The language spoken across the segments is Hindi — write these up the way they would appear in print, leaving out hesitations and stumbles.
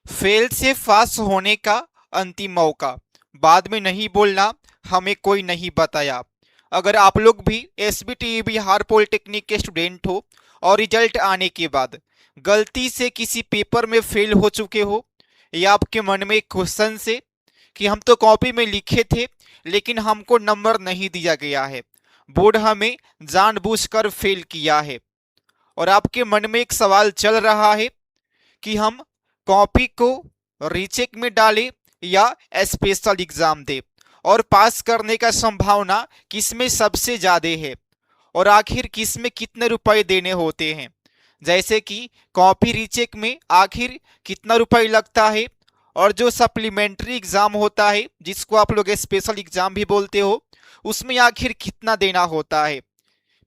फेल से पास होने का अंतिम मौका, बाद में नहीं बोलना हमें कोई नहीं बताया। अगर आप लोग भी एसबीटी बिहार पॉलिटेक्निक के स्टूडेंट हो और रिजल्ट आने के बाद गलती से किसी पेपर में फेल हो चुके हो, या आपके मन में एक क्वेश्चन से कि हम तो कॉपी में लिखे थे लेकिन हमको नंबर नहीं दिया गया है, बोर्ड हमें जानबूझकर फेल किया है, और आपके मन में एक सवाल चल रहा है कि हम कॉपी को रीचेक में डालें या स्पेशल एग्जाम दे, और पास करने का संभावना किसमें सबसे ज्यादा है, और आखिर किसमें कितने रुपए देने होते हैं। जैसे कि कॉपी रीचेक में आखिर कितना रुपए लगता है, और जो सप्लीमेंट्री एग्जाम होता है जिसको आप लोग स्पेशल एग्जाम भी बोलते हो, उसमें आखिर कितना देना होता है।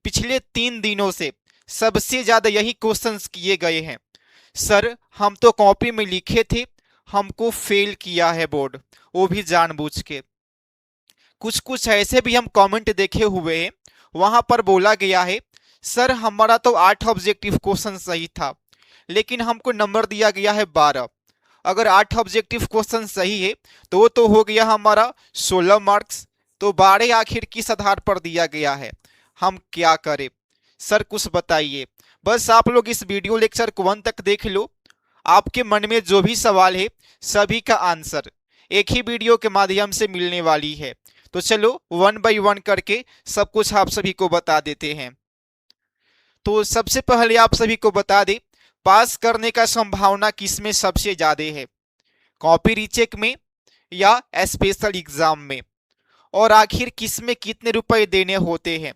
पिछले 3 दिनों से सबसे ज्यादा यही क्वेश्चंस किए गए हैं। सर हम तो कॉपी में लिखे थे, हमको फेल किया है बोर्ड, वो भी जानबूझ के। कुछ कुछ ऐसे भी हम कमेंट देखे हुए हैं, वहां पर बोला गया है सर हमारा तो 8 ऑब्जेक्टिव क्वेश्चन सही था लेकिन हमको नंबर दिया गया है 12। अगर 8 ऑब्जेक्टिव क्वेश्चन सही है तो वो तो हो गया हमारा 16 मार्क्स, तो 12 आखिर किस आधार पर दिया गया है, हम क्या करें। सर कुछ बताइए। बस आप लोग इस वीडियो लेक्चर को अंत तक देख लो, आपके मन में जो भी सवाल है सभी का आंसर एक ही वीडियो के माध्यम से मिलने वाली है। तो चलो वन बाय वन करके सब कुछ आप सभी को बता देते हैं। तो सबसे पहले आप सभी को बता दें, पास करने का संभावना किसमें सबसे ज्यादा है, कॉपी रीचेक में या स्पेशल एग्जाम में, और आखिर किसमें कितने रुपए देने होते हैं।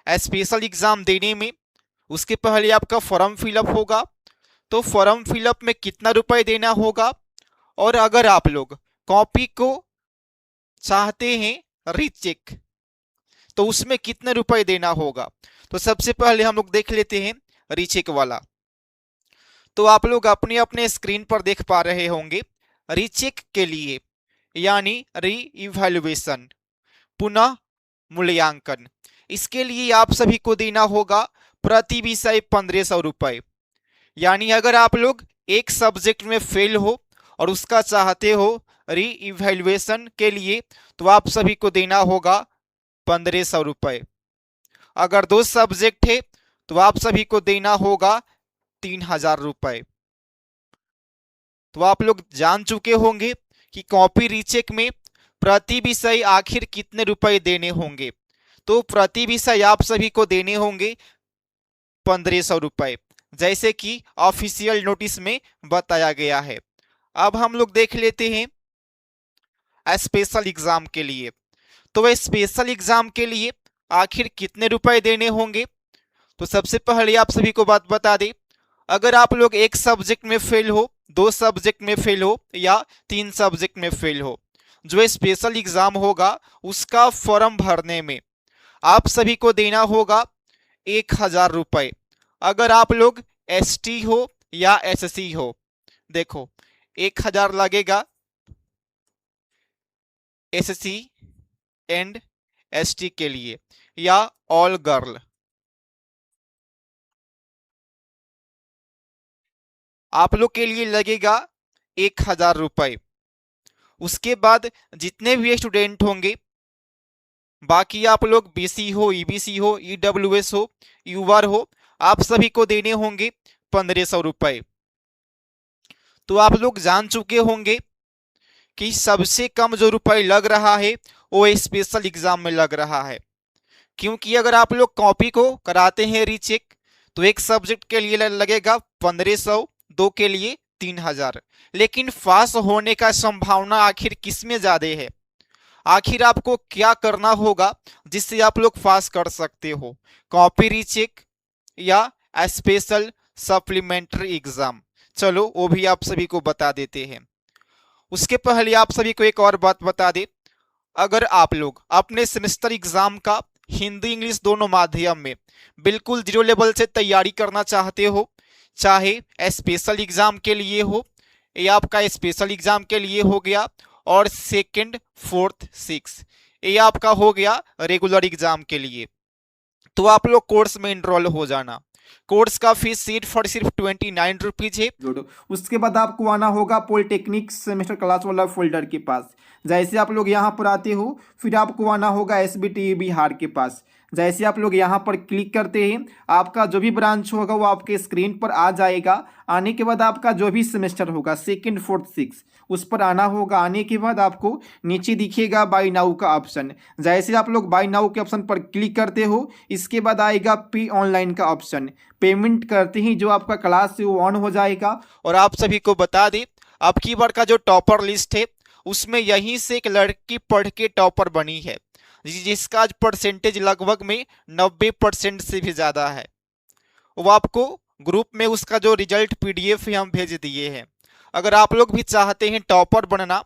स्पेशल एग्जाम देने में उसके पहले आपका फॉर्म फिलअप होगा, तो फॉर्म फिलअप में कितना रुपए देना होगा, और अगर आप लोग कॉपी को चाहते हैं रीचेक तो उसमें कितने रुपए देना होगा। तो सबसे पहले हम लोग देख लेते हैं रीचेक वाला। तो आप लोग अपने अपने स्क्रीन पर देख पा रहे होंगे, रीचेक के लिए यानी री इवैल्यूएशन, पुनः मूल्यांकन, इसके लिए आप सभी को देना होगा प्रति विषय 1500 रुपए। यानी अगर आप लोग एक सब्जेक्ट में फेल हो और उसका चाहते हो री इवैल्यूएशन के लिए, तो आप सभी को देना होगा 1500 रुपए। अगर 2 सब्जेक्ट है तो आप सभी को देना होगा 3000 रुपए। तो आप लोग जान चुके होंगे कि कॉपी रीचेक में प्रति विषय आखिर कितने रुपए देने होंगे। तो प्रति विषय आप सभी को देने होंगे 1500 रुपए, जैसे कि ऑफिशियल नोटिस में बताया गया है। अब हम लोग देख लेते हैं स्पेशल एग्जाम के लिए। तो वह स्पेशल एग्जाम के लिए आखिर कितने रुपए देने होंगे। तो सबसे पहले आप सभी को बात बता दें, अगर आप लोग एक सब्जेक्ट में फेल हो, 2 सब्जेक्ट में फेल हो या 3 सब्जेक्ट में फेल हो, जो स्पेशल एग्जाम होगा उसका फॉर्म भरने में आप सभी को देना होगा 1000 रुपए। अगर आप लोग एसटी हो या एससी हो, देखो 1000 लगेगा एससी एंड एसटी के लिए, या ऑल गर्ल आप लोग के लिए लगेगा 1000 रुपए। उसके बाद जितने भी स्टूडेंट होंगे, बाकी आप लोग बीसी हो, ईबीसी हो, ईडब्ल्यूएस हो, यूआर हो, आप सभी को देने होंगे 1500 रुपए। तो आप लोग जान चुके होंगे कि सबसे कम जो रुपए लग रहा है वो स्पेशल एग्जाम में लग रहा है, क्योंकि अगर आप लोग कॉपी को कराते हैं रीचेक तो एक सब्जेक्ट के लिए लगेगा 1500, 2 के लिए 3000। लेकिन पास होने का संभावना आखिर किसमें ज्यादा है, आखिर आपको क्या करना होगा जिससे आप लोग पास कर सकते हो, कॉपी रीचेक या स्पेशल सप्लीमेंट्री एग्जाम। चलो वो भी आप सभी को बता देते हैं। उसके पहले आप सभी को एक और बात बता दें, अगर आप लोग अपने सेमेस्टर एग्जाम का हिंदी इंग्लिश दोनों माध्यम में बिल्कुल 0 लेवल से तैयारी करना चाहते हो, चाहे स्पेशल एग्जाम के लिए हो, या आपका स्पेशल एग्जाम के लिए हो गया, और सेकंड फोर्थ सिक्स ये आपका हो गया रेगुलर एग्जाम के लिए, तो आप लोग कोर्स में इनरोल हो जाना। कोर्स का फीस सिर्फ 29 रुपीज है। उसके बाद आपको आना होगा पॉलिटेक्निक सेमेस्टर क्लास वाला फोल्डर के पास। जैसे आप लोग यहाँ पर आते हो फिर आपको आना होगा SBT बिहार के पास। जैसे आप लोग यहाँ पर क्लिक करते हैं आपका जो भी ब्रांच होगा वो आपके स्क्रीन पर आ जाएगा। आने के बाद आपका जो भी सेमेस्टर होगा 2nd 4th 6th उस पर आना होगा। आने के बाद आपको नीचे दिखेगा बाय नाउ का ऑप्शन। जैसे आप लोग बाय नाउ के ऑप्शन पर क्लिक करते हो इसके बाद आएगा पे ऑनलाइन का ऑप्शन। पेमेंट करते ही जो आपका क्लास है वो ऑन हो जाएगा। और आप सभी को बता दें, अब की बार का जो टॉपर लिस्ट है उसमें यहीं से एक लड़की पढ़ के टॉपर बनी है, जिसका आज परसेंटेज लगभग में 90% से भी ज़्यादा है। वो आपको ग्रुप में उसका जो रिजल्ट PDF है हम भेज दिए हैं। अगर आप लोग भी चाहते हैं टॉपर बनना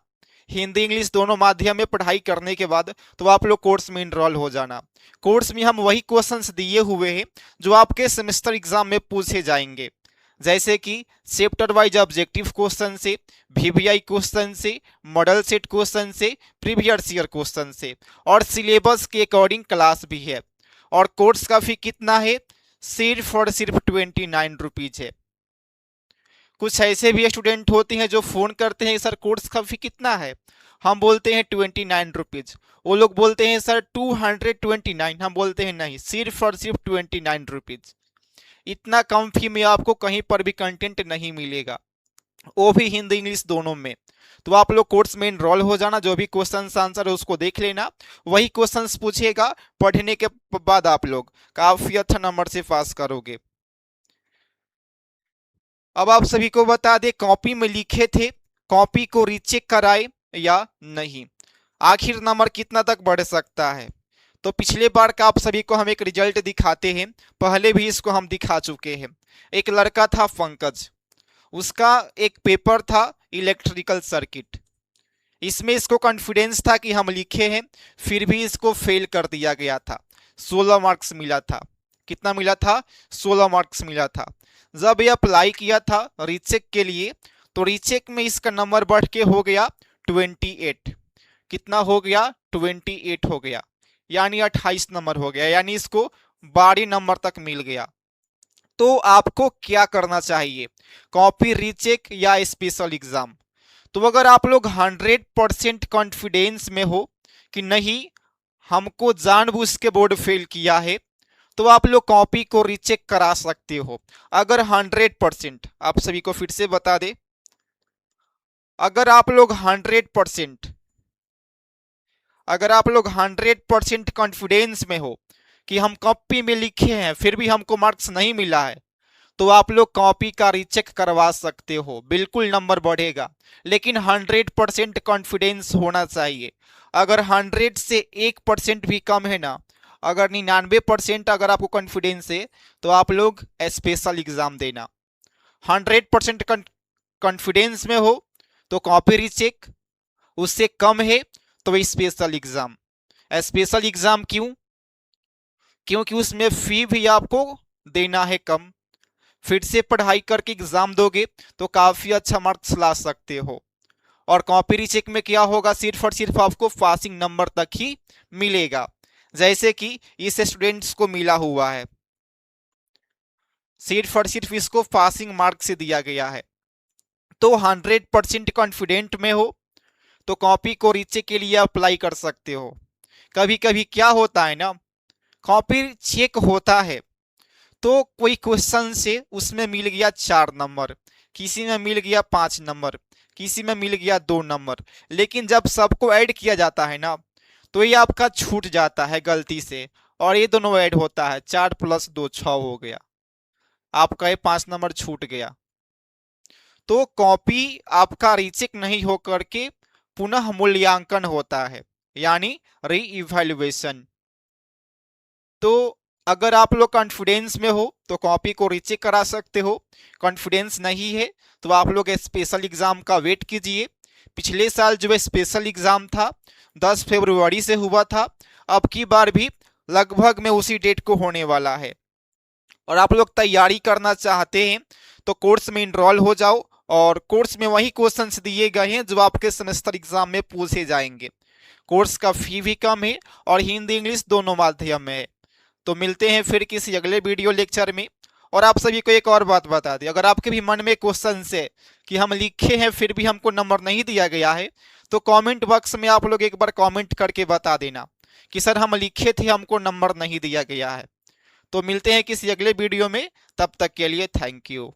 हिंदी इंग्लिश दोनों माध्यम में पढ़ाई करने के बाद, तो आप लोग कोर्स में इनरोल हो जाना। कोर्स में हम वही क्वेश्चंस दिए हुए हैं जो आपके सेमेस्टर एग्जाम में पूछे जाएंगे, जैसे कि चैप्टर वाइज ऑब्जेक्टिव क्वेश्चन से, VVI क्वेश्चन से, मॉडल सेट क्वेश्चन से, प्रीवियस ईयर क्वेश्चन से, और सिलेबस के अकॉर्डिंग क्लास भी है। और कोर्स का फी कितना है? सिर्फ और सिर्फ 29 रुपीज है। कुछ ऐसे भी स्टूडेंट होते हैं जो फोन करते हैं सर कोर्स का फी कितना है, हम बोलते हैं 29 रुपीज। वो लोग बोलते हैं सर 229, हम बोलते हैं नहीं, सिर्फ और सिर्फ 29 रुपीज। इतना कम फी में आपको कहीं पर भी कंटेंट नहीं मिलेगा, वो भी हिंदी इंग्लिश दोनों में। तो आप लोग कोर्स में इनरोल हो जाना, जो भी क्वेश्चन आंसर है उसको देख लेना, वही क्वेश्चंस पूछेगा, पढ़ने के बाद आप लोग काफी अच्छा नंबर से पास करोगे। अब आप सभी को बता दें, कॉपी में लिखे थे, कॉपी को रीचेक कराए या नहीं, आखिर नंबर कितना तक बढ़ सकता है। तो पिछले बार का आप सभी को हम एक रिजल्ट दिखाते हैं, पहले भी इसको हम दिखा चुके हैं। एक लड़का था पंकज, उसका एक पेपर था इलेक्ट्रिकल सर्किट। इसमें इसको कॉन्फिडेंस था कि हम लिखे हैं, फिर भी इसको फेल कर दिया गया था। 16 मार्क्स मिला था। कितना मिला था? 16 मार्क्स मिला था। जब ये अप्लाई किया था रीचेक के लिए, तो रीचेक में इसका नंबर बढ़ के हो गया 28। कितना हो गया? 28 हो गया, यानी 28 नंबर हो गया, यानी इसको 12 नंबर तक मिल गया। तो आपको क्या करना चाहिए, कॉपी रीचेक या स्पेशल एग्जाम? तो अगर आप लोग 100% कॉन्फिडेंस में हो कि नहीं हमको जानबूझ के बोर्ड फेल किया है, तो आप लोग कॉपी को रीचेक करा सकते हो। अगर 100%, आप सभी को फिर से बता दे, अगर आप लोग 100% कॉन्फिडेंस में हो कि हम कॉपी में लिखे हैं फिर भी हमको मार्क्स नहीं मिला है, तो आप लोग कॉपी का रीचेक करवा सकते हो, बिल्कुल नंबर बढ़ेगा। लेकिन 100% कॉन्फिडेंस होना चाहिए। अगर 100 से 1% भी कम है ना, अगर 99% अगर आपको कॉन्फिडेंस है, तो आप लोग स्पेशल एग्जाम देना। 100% कॉन्फिडेंस में हो तो कॉपी रीचेक, उससे कम है तो स्पेशल एग्जाम। स्पेशल एग्जाम क्यों? क्योंकि उसमें फी भी आपको देना है कम, फिर से पढ़ाई करके एग्जाम दोगे तो काफी अच्छा मार्क्स ला सकते हो। और कॉपी रीचेक में क्या होगा, सिर्फ और सिर्फ आपको पासिंग नंबर तक ही मिलेगा, जैसे कि इस स्टूडेंट्स को मिला हुआ है, सिर्फ और सिर्फ इसको पासिंग मार्क से दिया गया है। तो 100% कॉन्फिडेंट में हो तो कॉपी को रीचेक के लिए अप्लाई कर सकते हो। कभी कभी क्या होता है ना, कॉपी चेक होता है तो कोई क्वेश्चन से उसमें मिल गया 4 नंबर, किसी में मिल गया 5 नंबर, किसी में मिल गया 2 नंबर, लेकिन जब सबको ऐड किया जाता है ना, तो ये आपका छूट जाता है गलती से, और ये दोनों ऐड होता है, 4 + 2 6 हो गया, आपका ये 5 नंबर छूट गया। तो कॉपी आपका रीचेक नहीं हो करके पुनः मूल्यांकन होता है, यानी री इवैल्यूएशन। तो अगर आप लोग कॉन्फिडेंस में हो तो कॉपी को रीचेक करा सकते हो, कॉन्फिडेंस नहीं है तो आप लोग स्पेशल एग्जाम का वेट कीजिए। पिछले साल जो स्पेशल एग्जाम था 10 फरवरी से हुआ था, अब की बार भी लगभग में उसी डेट को होने वाला है। और आप लोग तैयारी करना चाहते हैं तो कोर्स में इनरोल हो जाओ, और कोर्स में वही क्वेश्चंस दिए गए हैं जो आपके सेमेस्टर एग्जाम में पूछे जाएंगे। कोर्स का फी भी कम है और हिंदी इंग्लिश दोनों माध्यम में है। तो मिलते हैं फिर किसी अगले वीडियो लेक्चर में, और आप सभी को एक और बात बता दें, अगर आपके भी मन में क्वेश्चन है कि हम लिखे हैं फिर भी हमको नंबर नहीं दिया गया है, तो कमेंट बॉक्स में आप लोग एक बार कमेंट करके बता देना कि सर हम लिखे थे हमको नंबर नहीं दिया गया है। तो मिलते हैं किसी अगले वीडियो में, तब तक के लिए थैंक यू।